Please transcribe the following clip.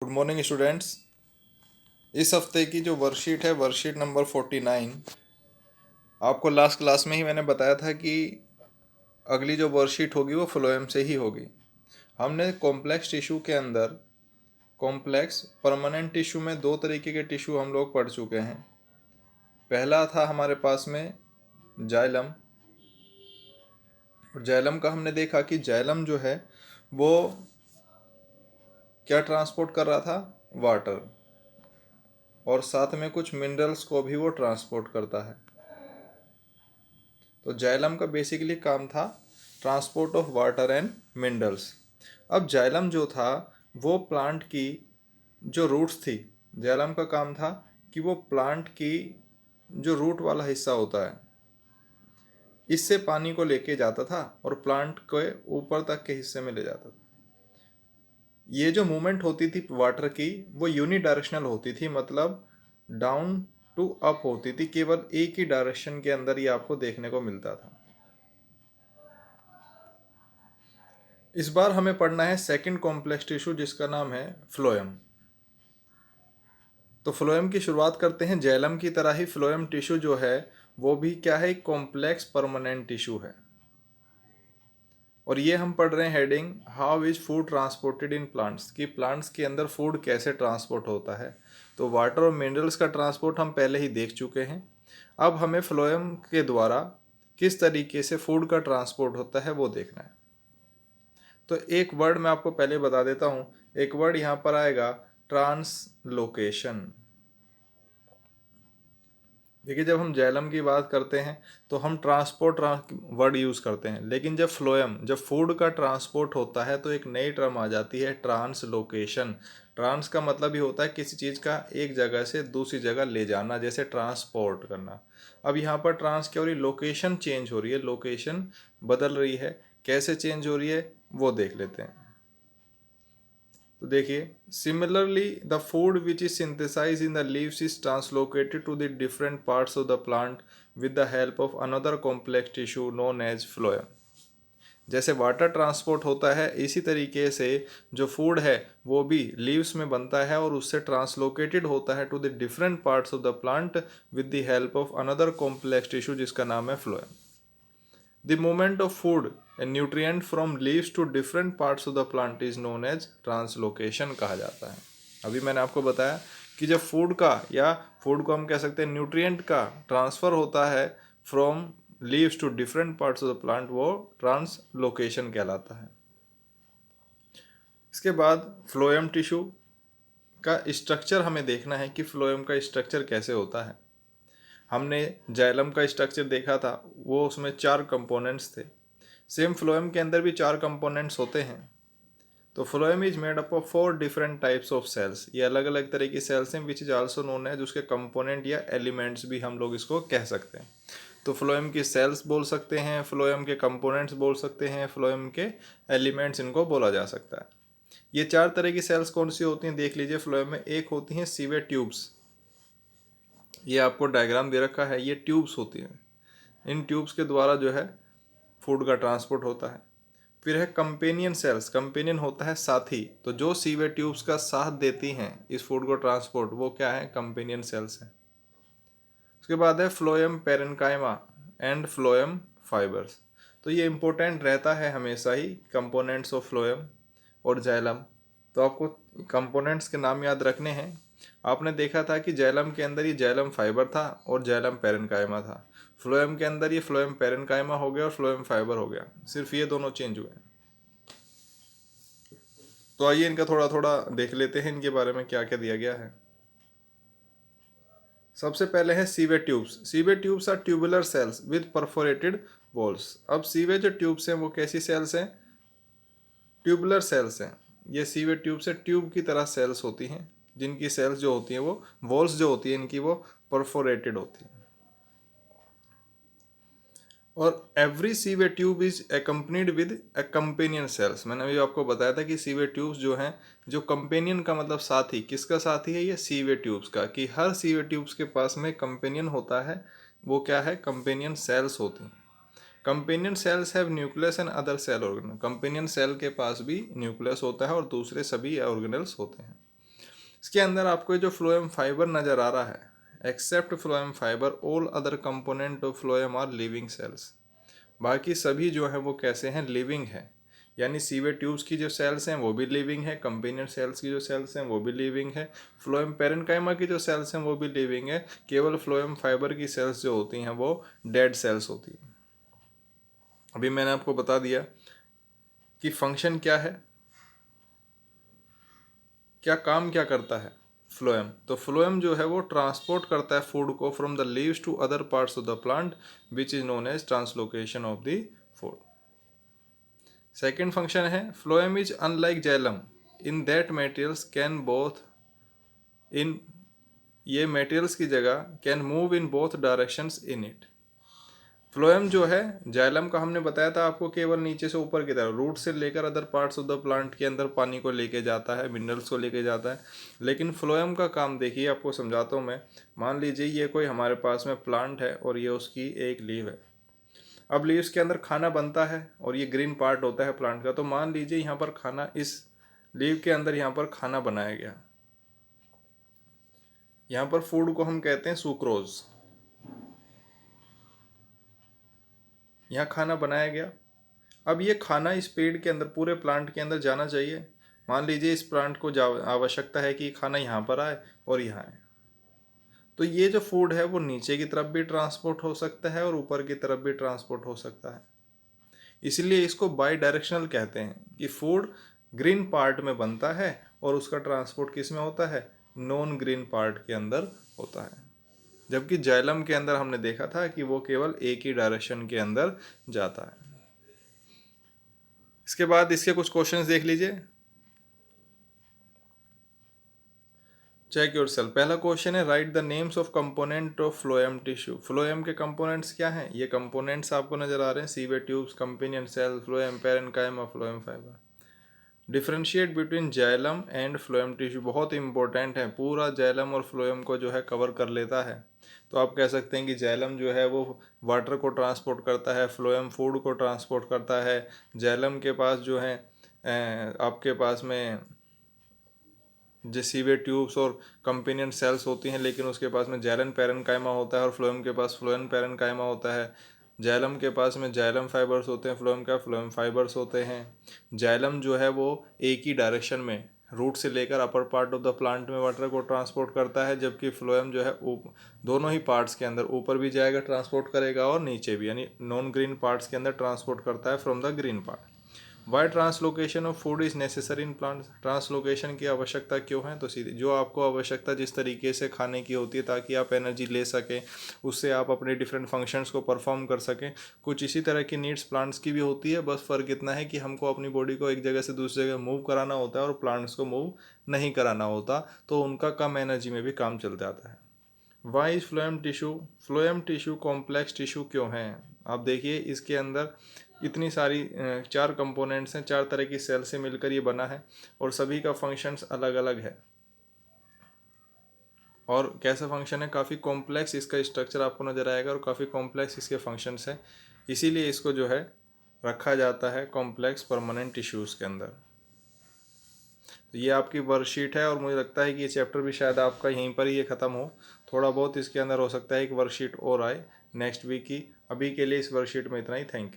Good morning students. इस हफ्ते की जो वर्कशीट है वर्कशीट नंबर 49। आपको लास्ट क्लास में ही मैंने बताया था कि अगली जो वर्कशीट होगी वो फ्लोएम से ही होगी। हमने कॉम्प्लेक्स टिश्यू के अंदर कॉम्प्लेक्स परमानेंट टिश्यू में दो तरीके के टिश्यू हम लोग पढ़ चुके हैं। पहला था हमारे पास में जाइलम, और जाइलम का हमने देखा कि जाइलम जो है वो क्या ट्रांसपोर्ट कर रहा था, वाटर, और साथ में कुछ मिनरल्स को भी वो ट्रांसपोर्ट करता है। तो जाइलम का बेसिकली काम था transport of water and minerals. अब जाइलम जो था वो प्लांट की जो रूट्स थी, जाइलम का काम था कि वो प्लांट की जो रूट वाला हिस्सा होता है इससे पानी को लेके जाता था और प्लांट के ऊपर तक के हिस्से में ले जाता था। ये जो मूवमेंट होती थी वाटर की वो यूनिडायरेक्शनल होती थी, मतलब डाउन टू अप होती थी। केवल एक ही डायरेक्शन के अंदर ये आपको देखने को मिलता था। इस बार हमें पढ़ना है सेकंड कॉम्प्लेक्स टिश्यू जिसका नाम है फ्लोएम। तो फ्लोएम की शुरुआत करते हैं। जाइलम की तरह ही फ्लोएम टिश्यू जो है वो भी क्या है, एक कॉम्प्लेक्स परमानेंट टिश्यू है। और ये हम पढ़ रहे हैं heading how is food transported in plants, कि प्लांट्स के अंदर फूड कैसे ट्रांसपोर्ट होता है। तो वाटर और मिनरल्स का ट्रांसपोर्ट हम पहले ही देख चुके हैं। अब हमें फ्लोएम के द्वारा किस तरीके से फूड का ट्रांसपोर्ट होता है वो देखना है। तो एक वर्ड मैं आपको पहले बता देता हूँ। एक वर्ड यहाँ पर आएगा ट्रांसलोकेशन। देखिए, जब हम जाइलम की बात करते हैं तो हम ट्रांसपोर्ट वर्ड यूज़ करते हैं, लेकिन जब फ्लोएम, जब फूड का ट्रांसपोर्ट होता है तो एक नई टर्म आ जाती है ट्रांसलोकेशन। ट्रांस का मतलब ही होता है किसी चीज़ का एक जगह से दूसरी जगह ले जाना, जैसे ट्रांसपोर्ट करना। अब यहाँ पर ट्रांस क्या हो रही है, लोकेशन चेंज हो रही है, लोकेशन बदल रही है। कैसे चेंज हो रही है वो देख लेते हैं। तो देखिए, similarly the food which is synthesize in the leaves is translocated to the different parts of the plant with the help of another complex tissue known as phloem. जैसे वाटर ट्रांसपोर्ट होता है, इसी तरीके से जो फूड है वो भी लीव्स में बनता है और उससे ट्रांसलोकेटेड होता है to the different parts of the plant with the help of another complex tissue जिसका नाम है phloem. The movement of food and nutrient from leaves to different parts of the plant is known as translocation कहा जाता है। अभी मैंने आपको बताया कि जब फूड का, या फूड को हम कह सकते हैं न्यूट्रिएंट का, ट्रांसफ़र होता है from leaves to different parts of the plant, वो ट्रांसलोकेशन कहलाता है। इसके बाद फ्लोएम टिश्यू का स्ट्रक्चर हमें देखना है कि फ्लोएम का स्ट्रक्चर कैसे होता है। हमने जाइलम का स्ट्रक्चर देखा था, वो उसमें 4 कंपोनेंट्स थे। सेम फ्लोएम के अंदर भी 4 कंपोनेंट्स होते हैं। तो phloem is made up of 4 different types of cells. ये अलग अलग तरह की सेल्स हैं विच इज आल्सो नोन है, उसके कंपोनेंट या एलिमेंट्स भी हम लोग इसको कह सकते हैं। तो फ्लोएम की सेल्स बोल सकते हैं, फ्लोएम के कंपोनेंट्स बोल सकते हैं, फ्लोएम के एलिमेंट्स इनको बोला जा सकता है। ये 4 तरह की सेल्स कौन सी होती हैं देख लीजिए फ्लोएम में। एक होती हैं सीवे ट्यूब्स, ये आपको डायग्राम दे रखा है, ये ट्यूब्स होती हैं। इन ट्यूब्स के द्वारा जो है फूड का ट्रांसपोर्ट होता है। फिर है कंपेनियन सेल्स, कंपेनियन होता है साथी, तो जो सीवे ट्यूब्स का साथ देती हैं इस फूड को ट्रांसपोर्ट, वो क्या है, कंपेनियन सेल्स हैं। उसके बाद है phloem parenchyma and phloem fibres. तो ये इंपॉर्टेंट रहता है हमेशा ही, कंपोनेंट्स ऑफ फ्लोएम और जाइलम। तो आपको कंपोनेंट्स के नाम याद रखने हैं। आपने देखा था कि जाइलम के अंदर ये जाइलम फाइबर था और जाइलम पेरेन्काइमा था। फ्लोएम के अंदर ये फ्लोएम पेरेन्काइमा हो गया और फ्लोएम फाइबर हो गया, सिर्फ ये दोनों चेंज हुए। तो आइए इनका थोड़ा थोड़ा देख लेते हैं, इनके बारे में क्या क्या दिया गया है। सबसे पहले है sieve tubes. Sieve tubes are tubular cells with perforated walls. अब सीवे जो ट्यूब्स हैं वो कैसी सेल्स हैं, ट्यूबुलर सेल्स हैं। ये सीवे ट्यूब से ट्यूब की तरह सेल्स होती हैं, जिनकी सेल्स जो होती हैं वो वॉल्स जो होती हैं इनकी वो परफोरेटेड होती हैं। और every sieve tube is accompanied with a companion cells. मैंने अभी आपको बताया था कि सीवे ट्यूब्स जो हैं, जो कंपेनियन का मतलब साथी, किसका साथी है, ये सीवे ट्यूब्स का, कि हर सीवे ट्यूब्स के पास में कंपेनियन होता है। वो क्या है, कंपेनियन सेल्स होती हैं। Companion cells have nucleus and other cell organelle. Companion cell के पास भी न्यूक्लियस होता है और दूसरे सभी ऑर्गेनल्स होते हैं। इसके अंदर आपको जो फ्लोएम फाइबर नज़र आ रहा है, except phloem fiber all other component of phloem are living cells. बाकी सभी जो है वो कैसे हैं, लिविंग है। यानी सीवे ट्यूब्स की जो सेल्स हैं वो भी लिविंग है, कंपेनियन सेल्स की जो सेल्स हैं वो भी लिविंग है, फ्लोएम पेरेन्काइमा की जो सेल्स हैं वो भी लिविंग है। केवल फ्लोएम फाइबर की सेल्स जो होती हैं वो डेड सेल्स होती हैं। अभी मैंने आपको बता दिया कि फंक्शन क्या है, क्या काम क्या करता है फ्लोएम। तो फ्लोएम जो है वो ट्रांसपोर्ट करता है फूड को from the leaves to other parts of the plant which is known as translocation of the food. Second function है, phloem is unlike xylem in that materials can both in, ये materials की जगह can move in both directions in it. Phloem जो है, xylem का हमने बताया था आपको केवल नीचे से ऊपर की तरफ, रूट से लेकर other parts of the plant के अंदर पानी को लेके जाता है, मिनरल्स को लेके जाता है। लेकिन फ्लोएम का काम देखिए, आपको समझाता हूँ मैं। मान लीजिए ये कोई हमारे पास में प्लांट है और ये उसकी एक लीव है। अब लीव्स के अंदर खाना बनता है और ये ग्रीन पार्ट होता है प्लांट का। तो मान लीजिए यहाँ पर खाना, इस लीव के अंदर यहाँ पर खाना बनाया गया। यहाँ पर फूड को हम कहते हैं सुक्रोज। यहाँ खाना बनाया गया। अब ये खाना इस पेड़ के अंदर, पूरे प्लांट के अंदर जाना चाहिए। मान लीजिए इस प्लांट को आवश्यकता है कि खाना यहाँ पर आए और यहाँ आए। तो ये जो फूड है वो नीचे की तरफ भी ट्रांसपोर्ट हो सकता है और ऊपर की तरफ भी ट्रांसपोर्ट हो सकता है। इसलिए इसको बाई डायरेक्शनल कहते हैं कि फूड ग्रीन पार्ट में बनता है और उसका ट्रांसपोर्ट किस में होता है, नॉन ग्रीन पार्ट के अंदर होता है। जबकि जाइलम के अंदर हमने देखा था कि वो केवल एक ही डायरेक्शन के अंदर जाता है। इसके बाद इसके कुछ क्वेश्चंस देख लीजिए, चेक योर सेल्फ। पहला क्वेश्चन है, write the names of component of phloem tissue. Phloem के कंपोनेंट्स क्या हैं, ये कंपोनेंट्स आपको नजर आ रहे हैं, sieve tubes, companion cell, phloem parenchyma, phloem fibre. Differentiate between xylem and phloem tissue, बहुत इंपॉर्टेंट है, पूरा जाइलम और फ्लोएम को जो है कवर कर लेता है। तो आप कह सकते हैं कि जाइलम जो है वो वाटर को ट्रांसपोर्ट करता है, फ्लोएम फूड को ट्रांसपोर्ट करता है। जाइलम के पास जो है आपके पास में जो सीवे ट्यूब्स और कंपेनियन सेल्स होती हैं, लेकिन उसके पास में जाइलम पेरेन्काइमा होता है और फ्लोएम के पास फ्लोएम पेरेन्काइमा होता है। जाइलम के पास में जाइलम फाइबर्स होते हैं, फ्लोएम का फ्लोएम फाइबर्स होते हैं। जाइलम जो है वो एक ही डायरेक्शन में, रूट से लेकर upper part of the plant में वाटर को ट्रांसपोर्ट करता है, जबकि फ्लोएम जो है दोनों ही पार्ट्स के अंदर, ऊपर भी जाएगा ट्रांसपोर्ट करेगा और नीचे भी, यानी नॉन ग्रीन पार्ट्स के अंदर ट्रांसपोर्ट करता है from the green part. Why translocation of food is necessary in plant, translocation की आवश्यकता क्यों है, तो सीधे जो आपको आवश्यकता जिस तरीके से खाने की होती है ताकि आप एनर्जी ले सकें, उससे आप अपने डिफरेंट फंक्शंस को परफॉर्म कर सकें, कुछ इसी तरह की नीड्स प्लांट्स की भी होती है। बस फ़र्क इतना है कि हमको अपनी बॉडी को एक जगह से दूसरी जगह मूव कराना होता है और प्लांट्स को मूव नहीं कराना होता, तो उनका कम एनर्जी में भी काम चल जाता है। Why is phloem tissue, phloem tissue complex tissue क्यों है। आप देखिए इसके अंदर इतनी सारी 4 कंपोनेंट्स हैं, 4 तरह की सेल से मिलकर ये बना है और सभी का फंक्शंस अलग अलग है। और कैसा फंक्शन है, काफ़ी कॉम्प्लेक्स इसका स्ट्रक्चर आपको नज़र आएगा और काफ़ी कॉम्प्लेक्स इसके फंक्शंस हैं। इसीलिए इसको जो है रखा जाता है कॉम्प्लेक्स परमानेंट टिश्यूज़ के अंदर। तो ये आपकी वर्कशीट है और मुझे लगता है कि ये चैप्टर भी शायद आपका यहीं पर ही ये ख़त्म हो। थोड़ा बहुत इसके अंदर हो सकता है एक वर्कशीट और आए नेक्स्ट वीक की। अभी के लिए इस वर्कशीट में इतना ही। Thank you.